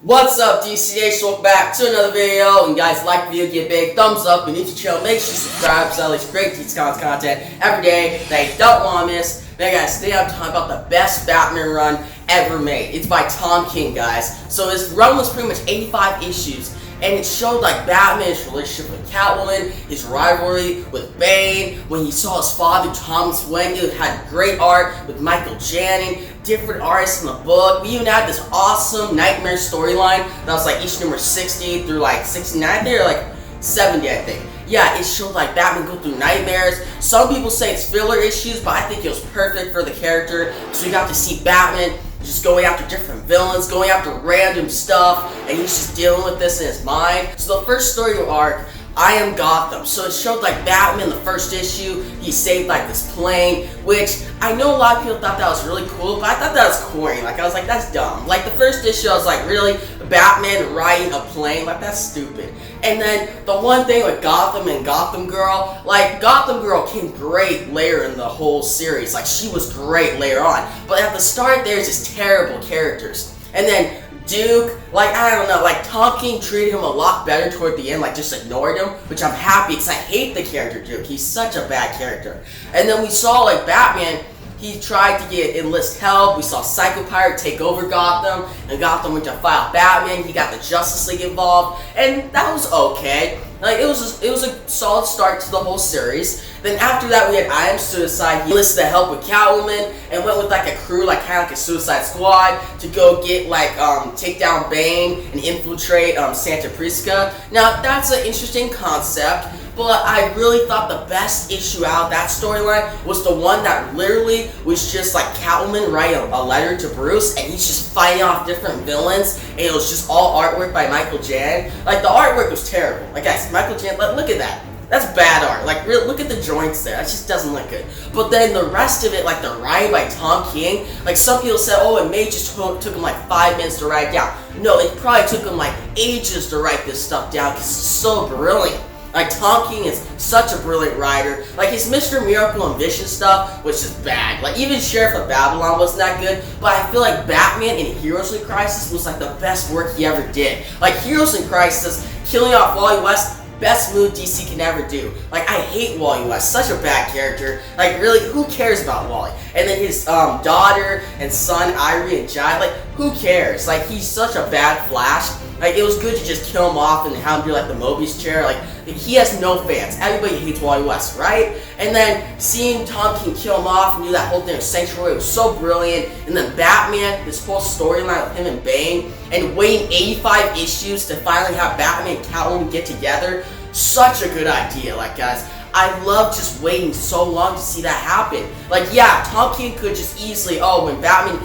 What's up, DCH? Welcome back to another video. And guys, like the video, give a big thumbs up. And if you channel, make sure you subscribe because I release great DC Comics content every day that you don't want to miss. Now guys, today I'm talking about the best Batman run ever made. It's by Tom King, guys. So this run was pretty much 85 issues. And it showed like Batman's relationship with Catwoman, his rivalry with Bane, when he saw his father Thomas Wayne. It had great art with Michael Janning, different artists in the book. We even had this awesome Nightmare storyline that was like each number 60 through like 69 there, like 70 I think. Yeah, it showed like Batman go through nightmares. Some people say it's filler issues, but I think it was perfect for the character. So we got to see Batman just going after different villains, going after random stuff, and he's just dealing with this in his mind. So the first story arc, I Am Gotham. So it showed like Batman the first issue, he saved like this plane, which I know a lot of people thought that was really cool, but I thought that was corny. Like I was like, that's dumb. Like the first issue I was like, really? Batman riding a plane? Like that's stupid. And then the one thing with Gotham and Gotham Girl, like Gotham Girl came great later in the whole series. Like she was great later on. But at the start there's just terrible characters. And then Duke, like I don't know, like Tom King treated him a lot better toward the end, like just ignored him, which I'm happy because I hate the character Duke. He's such a bad character. And then we saw like Batman, he tried to enlist help. We saw Psycho Pirate take over Gotham, and Gotham went to fight Batman. He got the Justice League involved, and that was okay. Like it was a solid start to the whole series. Then after that we had I Am Suicide. He enlisted the help with Catwoman and went with like a crew, like kind of like a Suicide Squad, to go get like take down Bane and infiltrate Santa Prisca. Now that's an interesting concept. But I really thought the best issue out of that storyline was the one that literally was just like Catwoman writing a letter to Bruce, and he's just fighting off different villains, and it was just all artwork by Michael Janning. Like the artwork was terrible. Like guys, Michael Janning, look at that. That's bad art. Like, look at the joints there. That just doesn't look good. But then the rest of it, like the writing by Tom King, like some people said, oh, it may just took him like 5 minutes to write it down. No, it probably took him like ages to write this stuff down because it's so brilliant. Like, Tom King is such a brilliant writer. Like, his Mr. Miracle and Vision stuff was just bad. Like, even Sheriff of Babylon wasn't that good. But I feel like Batman in Heroes in Crisis was like the best work he ever did. Like, Heroes in Crisis, killing off Wally West, best move DC can ever do. Like, I hate Wally West, such a bad character. Like, really, who cares about Wally? And then his daughter and son, Irie and Jai, like, who cares? Like, he's such a bad Flash. Like, it was good to just kill him off and have him do, like, the Mobius chair. Like, he has no fans. Everybody hates Wally West, right? And then seeing Tom King kill him off and do that whole thing with Sanctuary was so brilliant. And then Batman, this whole storyline with him and Bane, and waiting 85 issues to finally have Batman and Catwoman get together, such a good idea. Like, guys, I love just waiting so long to see that happen. Like, yeah, Tom King could just easily, when Batman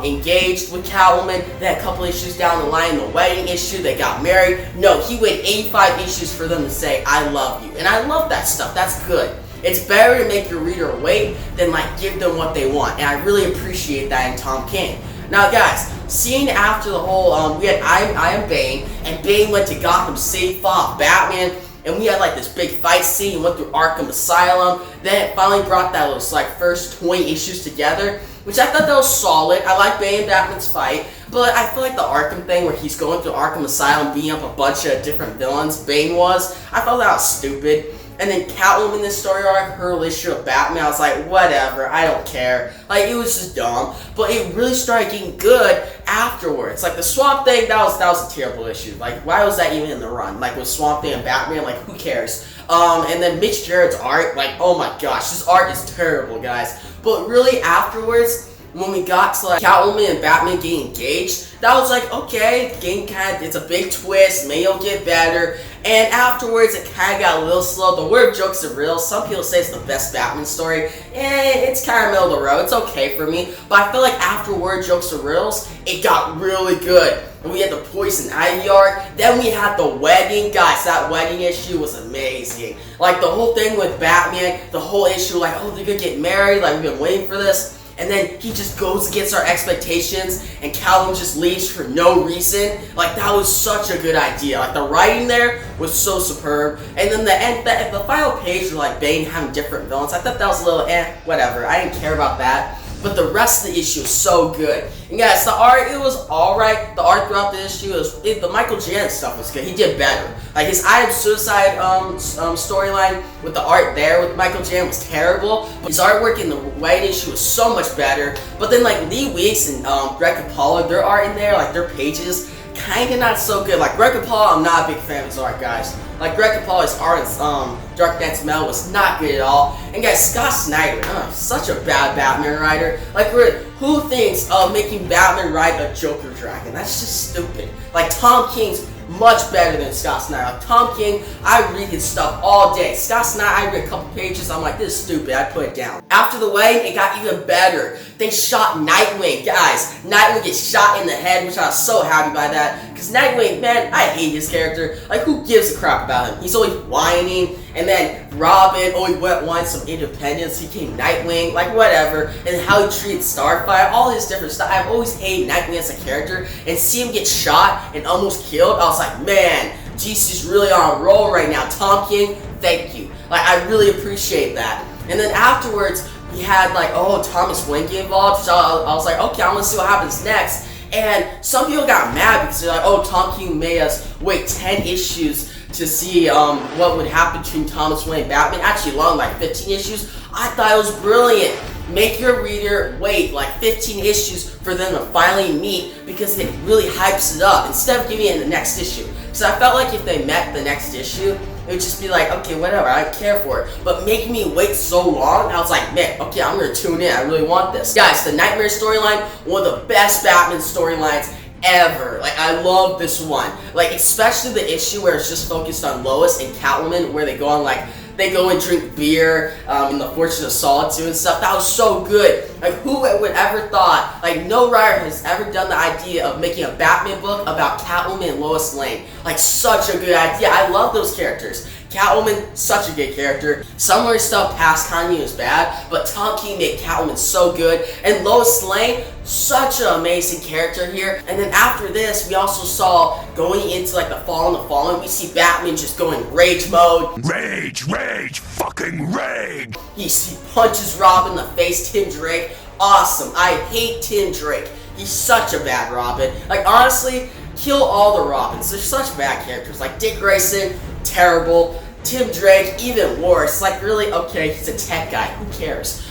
engaged with Catwoman, then a couple issues down the line, the wedding issue, they got married. No, he waited 85 issues for them to say, I love you. And I love that stuff. That's good. It's better to make your reader wait than like give them what they want. And I really appreciate that in Tom King. Now guys, seeing after the whole, we had I Am Bane, and Bane went to Gotham City, fought Batman, and we had like this big fight scene, went through Arkham Asylum, then it finally brought those like first 20 issues together, which I thought that was solid. I like Bane and Batman's fight, but I feel like the Arkham thing where he's going through Arkham Asylum beating up a bunch of different villains, Bane was, I thought that was stupid. And then Catwoman in this story arc, her relationship with Batman, I was like, whatever, I don't care. Like, it was just dumb. But it really started getting good afterwards. Like, the Swamp Thing, that was a terrible issue. Like, why was that even in the run? Like, with Swamp Thing and Batman, like, who cares? And then Mitch Gerard's art, like, oh my gosh, this art is terrible, guys. But really, afterwards, when we got to like Catwoman and Batman getting engaged, that was like, okay, it's a big twist, maybe it'll get better. And afterwards, it kind of got a little slow. The word jokes are real. Some people say it's the best Batman story. It's kind of middle of the road. It's okay for me. But I feel like after word jokes are reals, it got really good. And we had the Poison Ivy arc. Then we had the wedding. Guys, that wedding issue was amazing. Like, the whole thing with Batman, the whole issue, like, oh, they're going to get married. Like, we've been waiting for this. And then he just goes against our expectations, and Catwoman just leaves for no reason. Like, that was such a good idea. Like, the writing there was so superb. And then the final page were like Bane having different villains. I thought that was a little whatever. I didn't care about that. but the rest of the issue is so good. And guys, the art, it was alright. The art throughout the issue the Michael Jan stuff was good. He did better. Like his I Am Suicide storyline with the art there with Michael Jan was terrible. But his artwork in the White issue was so much better. But then like Lee Weeks and Greg Capullo, their art in there, like their pages, kinda not so good. Like Greg Capullo, I'm not a big fan of his art, guys. Like Greg Capullo's art in Dark Knight's Metal was not good at all. And guys, Scott Snyder, such a bad Batman writer. Like who thinks of making Batman write a Joker dragon? That's just stupid. Like Tom King's much better than Scott Snyder. Like Tom King, I read his stuff all day. Scott Snyder, I read a couple pages, I'm like, this is stupid, I put it down. After the wedding, it got even better. They shot Nightwing, guys. Nightwing gets shot in the head, which I was so happy by that. Because Nightwing, man, I hate his character. Like, who gives a crap about him? He's always whining, and then Robin, he wanted some independence, he became Nightwing, like whatever. And how he treated Starfire, all his different stuff. I've always hated Nightwing as a character, and see him get shot and almost killed, I was like, man, GC's really on a roll right now. Tom King, thank you. Like, I really appreciate that. And then afterwards, we had like, Thomas Wayne get involved, so I was like, okay, I'm gonna see what happens next. And some people got mad because they're like, Tom King made us wait 10 issues to see what would happen between Thomas Wayne and Batman. Actually, long, like 15 issues. I thought it was brilliant. Make your reader wait like 15 issues for them to finally meet because it really hypes it up instead of giving it in the next issue. So I felt like if they met the next issue, it would just be like, okay, whatever, I don't care for it. But making me wait so long, I was like, man, okay, I'm gonna tune in, I really want this. Guys, the Nightmare storyline, one of the best Batman storylines ever. Like, I love this one. Like, especially the issue where it's just focused on Lois and Catwoman, where they go on like, they go and drink beer in the Fortress of Solitude and stuff. That was so good. Like, who would ever thought, like, no writer has ever done the idea of making a Batman book about Catwoman and Lois Lane. Like, such a good idea. I love those characters. Catwoman, such a good character. Some of her stuff past Kanye was bad, but Tom King made Catwoman so good. And Lois Lane, such an amazing character here. And then after this, we also saw going into like the Fall and the Fallen, we see Batman just going rage mode. Rage, fucking rage! He punches Robin in the face, Tim Drake. Awesome. I hate Tim Drake. He's such a bad Robin. Like, honestly, kill all the Robins. They're such bad characters. Like Dick Grayson, terrible. Tim Drake, even worse. Like, really, okay, he's a tech guy. Who cares?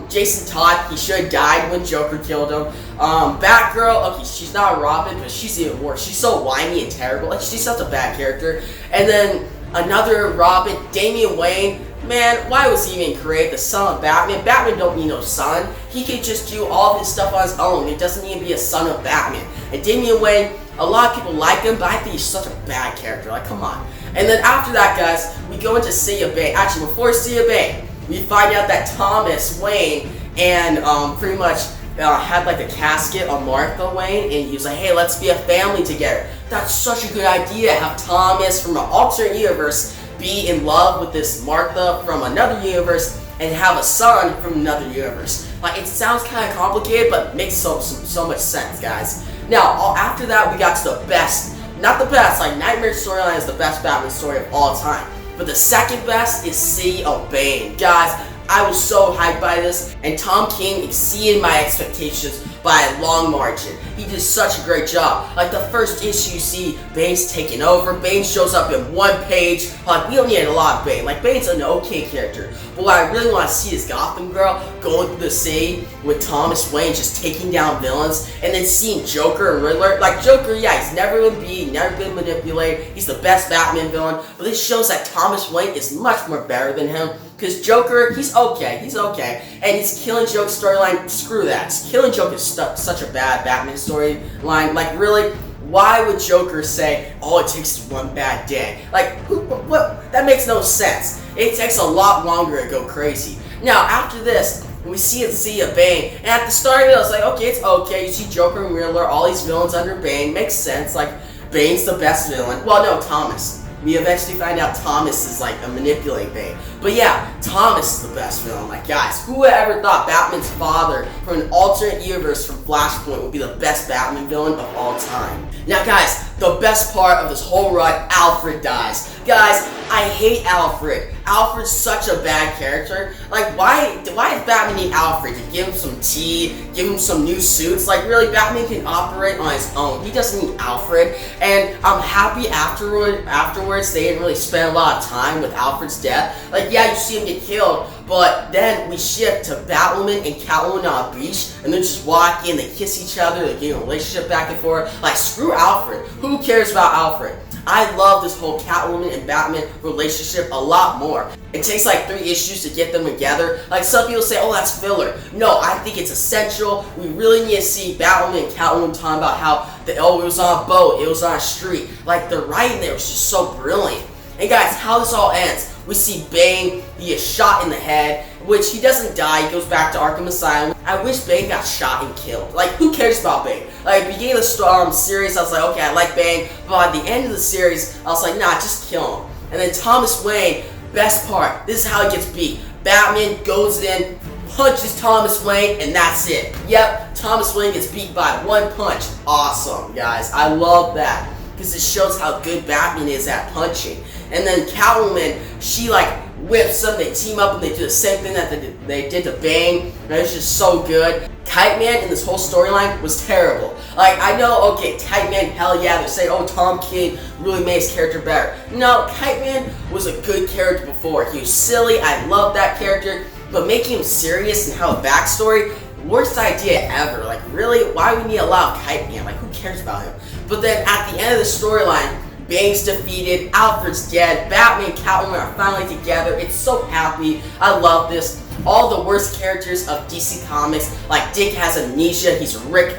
Jason Todd, he should have died when Joker killed him. Batgirl, okay, she's not a Robin, but she's even worse. She's so whiny and terrible. Like, she's such a bad character. And then another Robin, Damian Wayne. Man, why was he even created? The son of Batman? Batman don't need no son. He could just do all of his stuff on his own. He doesn't need to be a son of Batman. And Damian Wayne, a lot of people like him, but I think he's such a bad character. Like, come on. And then after that, guys, we go into City of Bane. Actually, before City of Bane, we find out that Thomas Wayne and pretty much had like a casket on Martha Wayne, and he was like, hey, let's be a family together. That's such a good idea. Have Thomas from an alternate universe be in love with this Martha from another universe and have a son from another universe. Like, it sounds kind of complicated, but makes so much sense, guys. Now, after that, we got to the best. Not the best, like Nightmare storyline is the best Batman story of all time. But the second best is City of Bane. Guys, I was so hyped by this, and Tom King exceeded my expectations by a long margin. He did such a great job. Like, the first issue, you see Bane's taking over. Bane shows up in one page. Like, we don't need a lot of Bane. Like, Bane's an okay character. But what I really want to see is Gotham Girl going through the city with Thomas Wayne just taking down villains, and then seeing Joker and Riddler. Like, Joker, yeah, he's never been beat, never been manipulated. He's the best Batman villain. But this shows that Thomas Wayne is much more better than him. Because Joker, he's okay. And he's Killing Joke storyline, screw that. Killing Joke is such a bad Batman storyline. Like, really, why would Joker say, oh, it takes one bad day? Like, what? That makes no sense. It takes a lot longer to go crazy. Now, after this, we see in City of Bane, and at the start of it, I was like, okay, it's okay. You see Joker and Riddler, all these villains under Bane, makes sense. Like, Bane's the best villain. Well, no, Thomas. We eventually find out Thomas is like a manipulating Bane. But yeah, Thomas is the best villain. Like, guys, who would ever thought Batman's father from an alternate universe from Flashpoint would be the best Batman villain of all time? Now, guys, the best part of this whole run, Alfred dies. Guys, I hate Alfred. Alfred's such a bad character. Like, why does Batman need Alfred? To give him some tea, give him some new suits? Like, really, Batman can operate on his own. He doesn't need Alfred. And I'm happy afterwards they didn't really spend a lot of time with Alfred's death. Like, yeah, you see him get killed, but then we shift to Batwoman and Catwoman on a beach, and they're just walking, they kiss each other, they're getting a relationship back and forth. Like, screw Alfred. Who cares about Alfred? I love this whole Catwoman and Batman relationship a lot more. It takes like 3 issues to get them together. Like, some people say, oh, that's filler. No, I think it's essential. We really need to see Batwoman and Catwoman talking about how it was on a boat, it was on a street. Like, the writing there was just so brilliant. And guys, how this all ends, we see Bane, he gets shot in the head, which he doesn't die, he goes back to Arkham Asylum. I wish Bane got shot and killed. Like, who cares about Bane? Like, at the beginning of the series, I was like, okay, I like Bane, but at the end of the series, I was like, nah, just kill him. And then Thomas Wayne, best part, this is how he gets beat. Batman goes in, punches Thomas Wayne, and that's it. Yep, Thomas Wayne gets beat by 1 punch. Awesome, guys. I love that, because it shows how good Batman is at punching. And then Catwoman, she like whips them, they team up and they do the same thing that they did to Bane. And it's just so good. Kite Man in this whole storyline was terrible. Like, I know, okay, Kite Man, hell yeah, they're saying, oh, Tom King really made his character better. No, Kite Man was a good character before. He was silly, I loved that character, but making him serious and have a backstory, worst idea ever. Like, really, why would we need to allow Kite Man? Like, who cares about him? But then at the end of the storyline, Bane's defeated, Alfred's dead, Batman and Catwoman are finally together. It's so happy. I love this. All the worst characters of DC Comics, like Dick has amnesia, he's Rick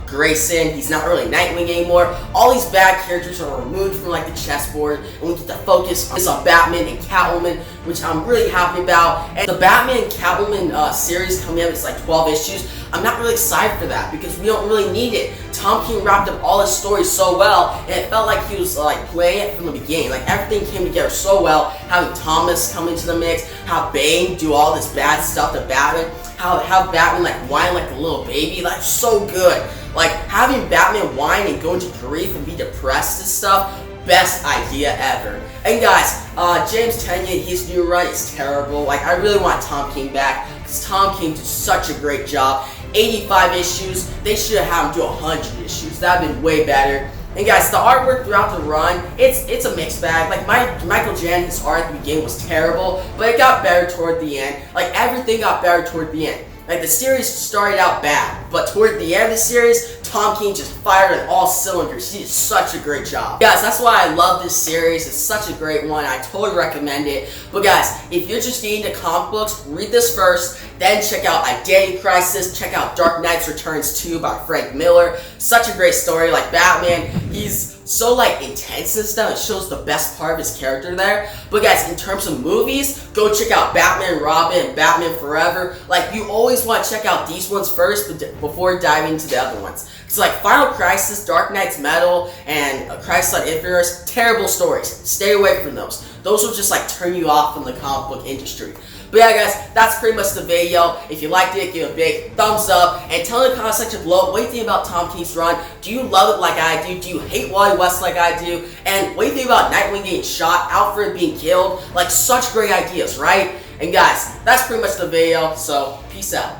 Grayson, he's not really Nightwing anymore. All these bad characters are removed from like the chessboard, and we get to focus on Batman and Catwoman, which I'm really happy about. And the Batman and Catwoman series coming up is like 12 issues. I'm not really excited for that because we don't really need it. Tom King wrapped up all his stories so well, and it felt like he was like playing it from the beginning. Like, everything came together so well. Having Thomas come into the mix, how Bane do all this bad stuff to Batman, how Batman like whine like a little baby, like so good. Like, having Batman whine and go into grief and be depressed and stuff, best idea ever. And guys, James Tynion, his new run is terrible. Like, I really want Tom King back because Tom King did such a great job. 85 issues, they should have had him do 100 issues. That would have been way better. And guys, the artwork throughout the run, it's a mixed bag. Like, Michael Jan, his art at the beginning was terrible, but it got better toward the end. Like, everything got better toward the end. Like, the series started out bad, but toward the end of the series, Tom King just fired on all cylinders. He did such a great job. Guys, that's why I love this series. It's such a great one. I totally recommend it. But guys, if you're just getting into comic books, read this first, then check out Identity Crisis, check out Dark Knight's Returns 2 by Frank Miller. Such a great story. Like, Batman, he's so like intense and stuff. It shows the best part of his character there. But guys, in terms of movies, go check out Batman and Robin and Batman Forever. Like, you always want to check out these ones first before diving into the other ones. It's like Final Crisis, Dark Knight's Metal, and Crisis on Infinite Earths, terrible stories. Stay away from those. Those will just like turn you off from the comic book industry. But yeah, guys, that's pretty much the video. If you liked it, give it a big thumbs up, and tell in the comment section below what you think about Tom King's run. Do you love it like I do? Do you hate Wally West like I do? And what do you think about Nightwing getting shot, Alfred being killed? Like, such great ideas, right? And guys, that's pretty much the video, so peace out.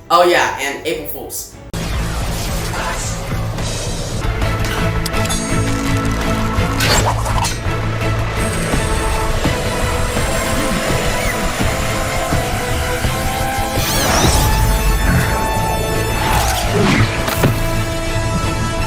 Oh yeah, and April Fools.